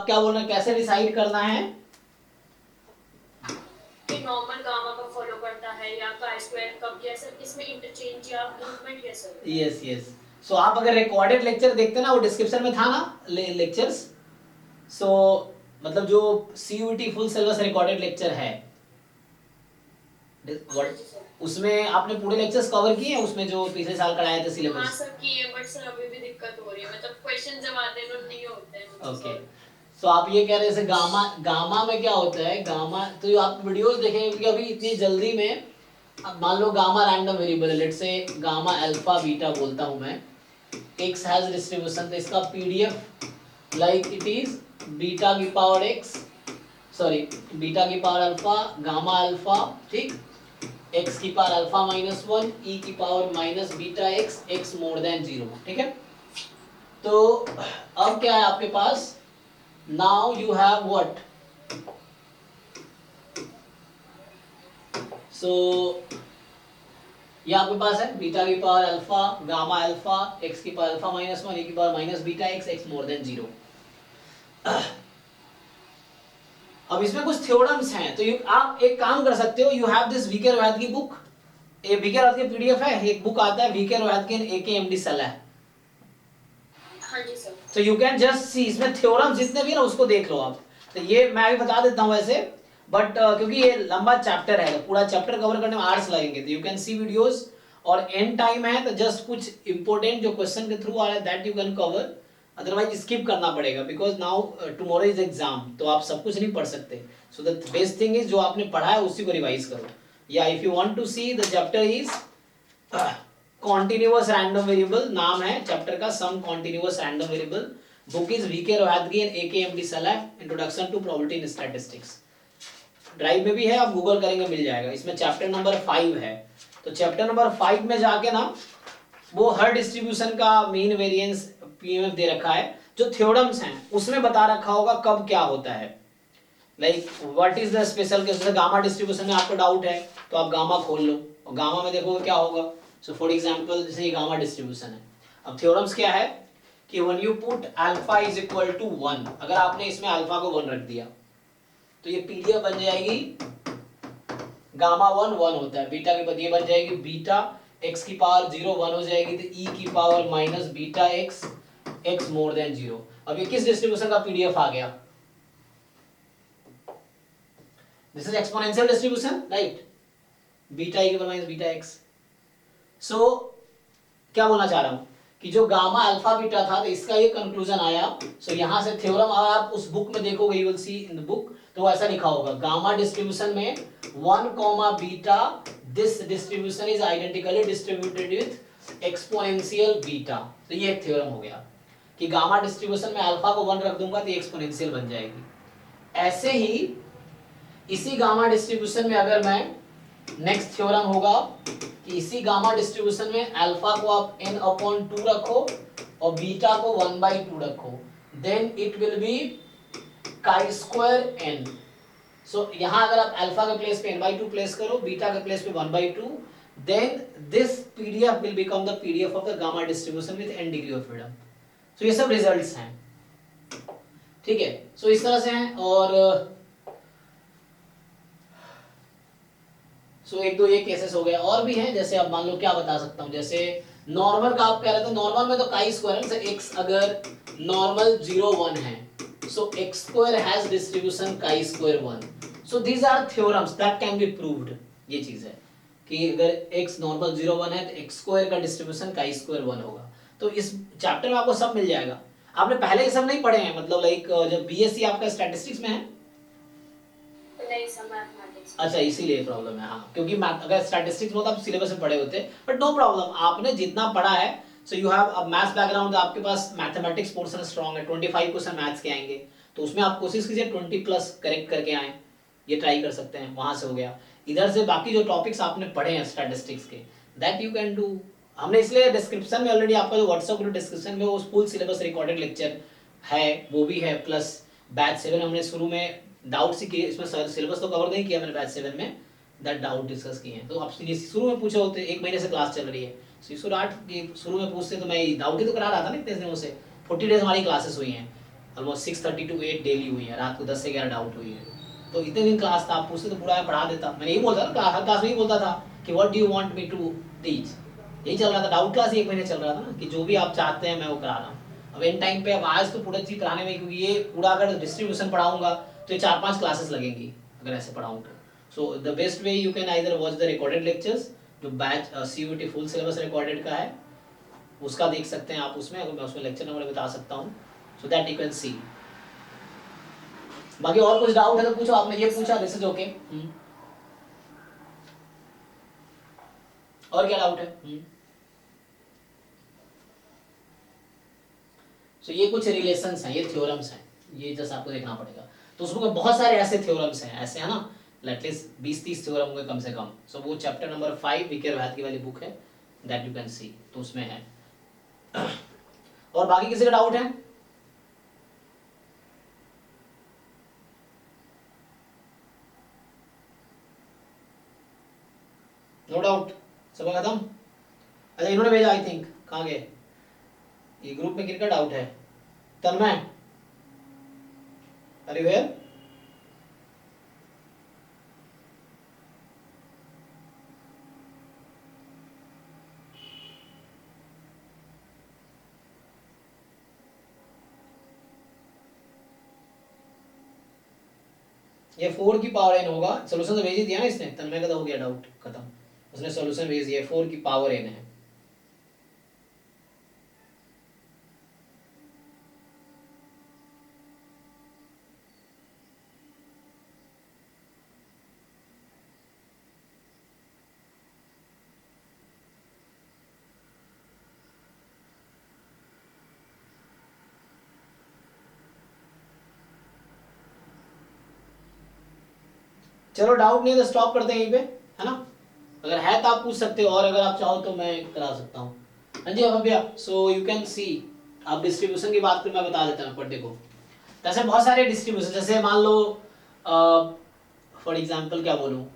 आप क्या बोल रहे हैं, कैसे डिसाइड करना है? कि नॉर्मल गामा का फॉलो करता है या का स्क्वायर कब, कैसे इसमें इंटरचेंज या मूवमेंट कैसे होता है? Yes yes. सो आप अगर रिकॉर्डेड लेक्चर देखते हैं ना, वो डिस्क्रिप्शन में था ना लेक्चर्स। सो मतलब जो CUET full syllabus recorded lecture है, हाँ जी सर। उसमें आपने पूरे लेक्चर्स कवर किए हैं, उसमें जो पिछले साल कराए थे हाँ सिलेबस? सर किए, बट सर अभी भी दिक्कत हो रही है, मतलब क्वेश्चन जब आते हैं तो नहीं होते हैं मुझसे ओके। सॉल्व। सो आप ये कह रहे हैं जैसे गामा, गामा में क्या होता है, गामा तो जो आप वीडियोस देखेंगे, क्योंकि अभी इतनी जल्दी में, अब मान लो गामा रैंडम वेरिएबल है, let's say gamma alpha beta बोलता हूं मैं, x हैज डिस्ट्रीब्यूशन, तो इसका PDF like it is beta की पावर x, सॉरी बीटा की पावर अल्फा गामा अल्फा, ठीक, x की पावर अल्फा माइनस 1 e की power minus beta x x more than 0, ठीक है। तो अब क्या है आपके पास, नाउ यू हैव व्हाट, सो ये आपके पास है बीटा की power alpha gamma alpha x की पावर अल्फा माइनस 1 e की power minus beta x x more than 0। अब इसमें कुछ थ्योरम्स हैं, तो आप एक काम कर सकते हो, यू हैव दिस वीके रोहत की बुक, ये वीके रोहत की पीडीएफ है, एक बुक आता है वीके रोहत की एकेएमडी सलाह। हाँ जी सर। तो यू कैन जस्ट सी, इसमें थ्योरम्स जितने भी ना उसको देख लो आप। तो ये मैं भी बता देता हूं वैसे, बट क्योंकि ये लंबा चैप्टर है, पूरा चैप्टर कवर करने में आवर्स लगेंगे, तो यू कैन सी वीडियोस, और एंड टाइम है तो जस्ट कुछ इंपॉर्टेंट जो क्वेश्चन के थ्रू आ रहा है that you can cover, otherwise skip करना पड़ेगा, because now tomorrow is exam, तो आप सब कुछ नहीं पढ़ सकते। So the best thing is जो आपने पढ़ा है उसी को रिवाइज करो, या if you want to see the chapter is continuous random variable, नाम है चैप्टर का some continuous random variable, book is VK Rohatgi and AKMD Saleh introduction to probability in statistics. Drive में भी है, आप गूगल करेंगे मिल जाएगा, इसमें चैप्टर नंबर 5 है। तो चैप्टर नंबर 5 में जाके ना वो हर डिस्ट्रीब्यूशन का मीन वेरिएंस पीएमएफ दे रखा है, जो थ्योरम्स हैं उसमें बता रखा होगा कब क्या होता है, like what is the special case, जैसे गामा डिस्ट्रीब्यूशन में आपको डाउट है तो आप गामा खोल लो और गामा में देखोगे क्या होगा। सो फॉर एग्जांपल जैसे ये गामा डिस्ट्रीब्यूशन है, अब थ्योरम्स क्या है कि when you put alpha is equal to 1, अगर आपने इसमें अल्फा को 1 रख दिया तो ये पीडीएफ बन जाएगी गामा 1 1 होता है, बीटा के बदले बन जाएगी बीटा x की पावर 0 1 हो जाएगी, तो e की power minus beta x x more than 0। अब ये किस डिस्ट्रीब्यूशन का पीडीएफ आ गया, this is exponential distribution, right, beta e की पावर माइनस बीटा x। सो क्या बोलना चाह रहा हूं कि जो गामा अल्फा बीटा था तो इसका ये कंक्लूजन आया। सो यहां से थ्योरम आप उस बुक में देखोगे, you will see in the book, तो ऐसा लिखा होगा गामा डिस्ट्रीब्यूशन में 1 beta, this distribution is identically distributed with exponential beta. तो ये एक थ्योरम हो गया कि गामा डिस्ट्रीब्यूशन में अल्फा को 1 रख दूंगा तो ये एक्सपोनेंशियल बन जाएगी। ऐसे ही इसी गामा डिस्ट्रीब्यूशन में अगर मैं, नेक्स्ट थ्योरम होगा कि इसी गामा डिस्ट्रीब्यूशन में अल्फा को आप n अपॉन 2 रखो और बीटा को 1/2 रखो, then it will be chi square n। So यहां अगर आप अल्फा के प्लेस पे n/2 प्लेस करो, बीटा के प्लेस पे 1/2, then this PDF will become the PDF of the gamma distribution with n degree of freedom. So ये सब रिजल्ट्स हैं, ठीक है। सो इस तरह से हैं, और सो एक दो ये केसेस हो गए, और भी हैं, जैसे अब मान लो क्या बता सकता हूं, जैसे नॉर्मल का आप कह रहे थे, नॉर्मल में तो काई स्क्वायर है, x अगर नॉर्मल 0 1 है, so x square has distribution chi square 1। So these are theorems that can be proved. ये चीज है कि अगर x नॉर्मल 0 1 है तो x स्क्वायर का डिस्ट्रीब्यूशन काई स्क्वायर 1 होगा। तो इस चैप्टर में आपको सब मिल जाएगा। आपने पहले ये सब नहीं पढ़े हैं, मतलब लाइक जब बीएससी आपका स्टैटिस्टिक्स में है? नहीं सर, मैथमेटिक्स। अच्छा, इसीलिए प्रॉब्लम है, हाँ, क्योंकि अगर स्टैटिस्टिक्स में तो आप सिलेबस में पढ़े होते, बट नो प्रॉब्लम, आपने जितना पढ़ा है, सो यू हैव अब मैथ्स बैकग्राउंड, आपके पास मैथमेटिक्स पोर्शन स्ट्रांग है, 25 क्वेश्चन मैथ्स के आएंगे, तो उसमें आप कोशिश कीजिए 20 प्लस करेक्ट करके आए, ये ट्राई कर सकते हैं, वहां से हो गया। इधर से बाकी जो टॉपिक्स आपने पढ़े हैं स्टैटिस्टिक्स के, दैट यू कैन डू। हमने इसलिए डिस्क्रिप्शन में ऑलरेडी आपका जो व्हाट्सएप ग्रुप डिस्क्रिप्शन में वो फुल सिलेबस रिकॉर्डेड लेक्चर है वो भी है, प्लस बैच 7 हमने शुरू में डाउट सी किए, इसमें सिलेबस तो कवर नहीं किया मैंने बैच 7 में, दैट डाउट डिस्कस किए हैं। तो आप शुरू में पूछे होते, 1 महीने से क्लास चल रही है, सो शुरू में पूछते तो मैं डाउट ही तो करा रहा था ना इतने दिनों से, 40 डेज हमारी क्लासेस हुई हैं, ऑलमोस्ट 6:30 to 8 डेली हुई है, रात को 10 से 11 डाउट हुई है। तो इतने दिन क्लास था, आप पूछते तो पूरा मैं पढ़ा देता। मैंने यही बोलता था, हर क्लास में यही बोलता था कि what do you want me to teach. यही चल रहा था, डाउट क्लास ही 1 महीने चल रहा था ना, कि जो भी आप चाहते हैं मैं वो करा रहा हूँ। अब इन टाइम पे अब आज तो पूरा चीज पढ़ाने में, क्योंकि ये पूरा अगर डिस्ट्रीब्यूशन पढ़ाऊंगा तो ये 4-5 क्लासेस लगेंगी अगर ऐसे पढ़ाऊँ तो। So the best way you can either watch the recorded lectures, जो batch CUET full syllabus recorded का है उसका देख सकते हैं आप उसमें, अगर मैं उसमें लेक्चर नंबर बता सकता हूँ, सो दैट यू कैन सी। बाकी और कुछ डाउट है तो पूछो, आपने ये पूछा, दिस इज ओके। और क्या डाउट है? सो ये कुछ रिलेशंस हैं, ये थ्योरम्स हैं, ये जैसा आपको देखना पड़ेगा। तो उसमें बहुत सारे ऐसे थ्योरम्स हैं, ऐसे है ना, एटलीस्ट 20-30 थ्योरम होंगे कम से कम। सो वो चैप्टर नंबर 5 विकेर वैद की वाली बुक है, दैट यू कैन सी, तो उसमें है। और बाकी किसी का डाउट है? नो डाउट, सब खत्म? अच्छा इन्होंने भेजा, आई थिंक कहाँ गए ये ग्रुप में, किनका डाउट है? तन्मय, आर यू हियर? ये 4 की पावर n होगा, सोल्यूशन तो भेज ही दिया ना इसने, तन्मय का तो हो गया डाउट खत्म, उसने सोल्यूशन भेज दिया, 4 की पावर n है। चलो डाउट नहीं है तो स्टॉप करते हैं यहीं पे, है ना? अगर है तो आप पूछ सकते हो, और अगर आप चाहो तो मैं करा सकता हूँ। हाँ जी Bhavya, so you can see, आप डिस्ट्रीब्यूशन की बात करें, मैं बता देता हूँ पढ़ने को। जैसे बहुत सारे डिस्ट्रीब्यूशन, जैसे मान लो फॉर एग्जांपल क्या बोलूँ,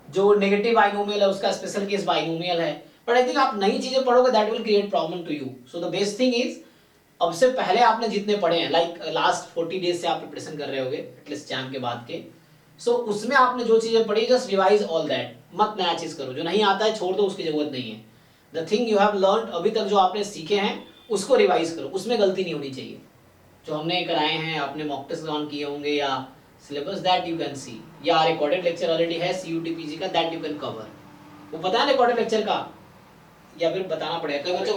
जो नेगेटिव बाइनोमियल है उसका स्पेशल केस बाइनोमियल है, बट आई थिंक आप नई चीजें पढ़ोगे that will create problem to you. So the best thing is, अब से पहले आपने जितने पढ़े हैं, लाइक लास्ट 40 डेज से आप प्रिपरेशन कर रहे होगे एटलीस्ट एग्जाम के बाद के, सो उसमें आपने जो चीजें पढ़ी जस्ट रिवाइज ऑल दैट, मत नया चीज करो, जो नहीं आता है छोड़ दो, उसकी जरूरत नहीं है। The thing you have learn, अभी तक जो आपने सीखे हैं उसको रिवाइज करो, उसमें गलती नहीं होनी चाहिए। जो हमने कराए हैं, आपने मॉक टेस्ट ऑन किए होंगे या सिलेबस, दैट यू कैन सी, या रिकॉर्डेड लेक्चर ऑलरेडी है CUT PG का, दैट यू कैन कवर। वो पता है रिकॉर्डेड लेक्चर का, या फिर बताना पड़ेगा कई बच्चों?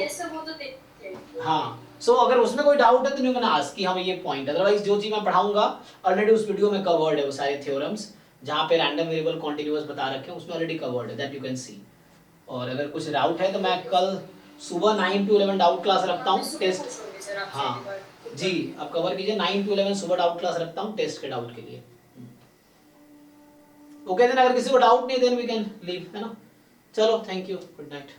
हाँ, सो अगर उसमें कोई डाउट है तो यू कैन आस्क कि हाँ ये पॉइंट, अदरवाइज जो चीज मैं पढ़ाऊंगा ऑलरेडी उस वीडियो में कवर्ड है, वो सारे थ्योरम्स जहाँ पे रैंडम वेरिएबल कॉन्टिन्यूअस बता रखे हैं उसमें ऑलरेडी कवर्ड है, दैट यू कैन सी। और अगर कुछ डाउट है तो मैं कल सुबह 9 to 11 डाउट क्लास रखता हूँ, टेस्ट। हाँ जी, आप कवर कीजिए, 9 to 11 सुबह डाउट क्लास रखता हूँ टेस्ट के डाउट के लिए। ओके देन, अगर किसी को डाउट नहीं देन वी कैन लीव, है ना? चलो थैंक यू, गुड नाइट।